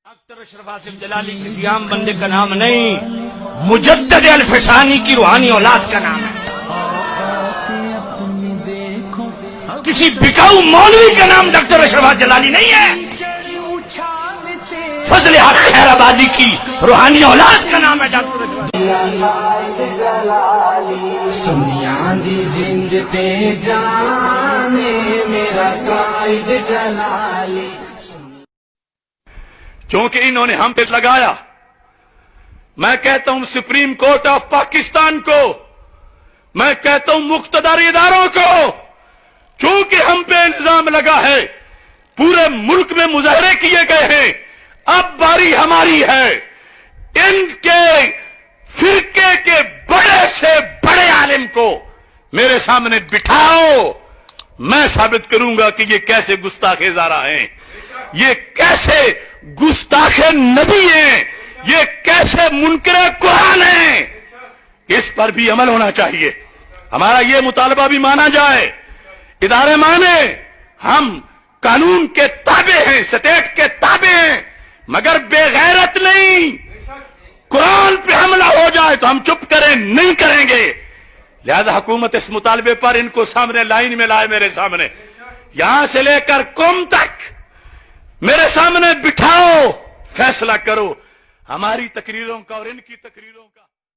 Doctor اشرف آصف جلالی کسی عام بندے کا نام نہیں، مجدد الفسانی کی روحانی اولاد کا نام ہے۔ کسی بکاؤ مولوی کا نام ڈاکٹر اشرف آصف جلالی نہیں ہے، فضل حق خیر آبادی کی روحانی اولاد کا نام ہے ڈاکٹر اشرف جلالی۔ سنیاں دی زند تے جانے میرا قائد جلالی۔ چونکہ انہوں نے ہم پہ لگایا، میں کہتا ہوں سپریم کورٹ آف پاکستان کو، میں کہتا ہوں مقتدر اداروں کو، چونکہ ہم پہ الزام لگا ہے، پورے ملک میں مظاہرے کیے گئے ہیں، اب باری ہماری ہے، ان کے فرقے کے بڑے سے بڑے عالم کو میرے سامنے بٹھاؤ، میں ثابت کروں گا کہ یہ کیسے گستاخ ادارہ ہیں، یہ کیسے گستاخ نبی ہیں، یہ کیسے منکر قرآن ہیں۔ اس پر بھی عمل ہونا چاہیے، ہمارا یہ مطالبہ بھی مانا جائے، ادارے مانے، ہم قانون کے تابع ہیں، سٹیٹ کے تابع ہیں، مگر بے غیرت نہیں۔ قرآن پہ حملہ ہو جائے تو ہم چپ کریں نہیں کریں گے، لہذا حکومت اس مطالبے پر ان کو سامنے لائن میں لائے، میرے سامنے یہاں سے لے کر قوم تک میرے سامنے بٹھاؤ، فیصلہ کرو ہماری تقریروں کا اور ان کی تقریروں کا۔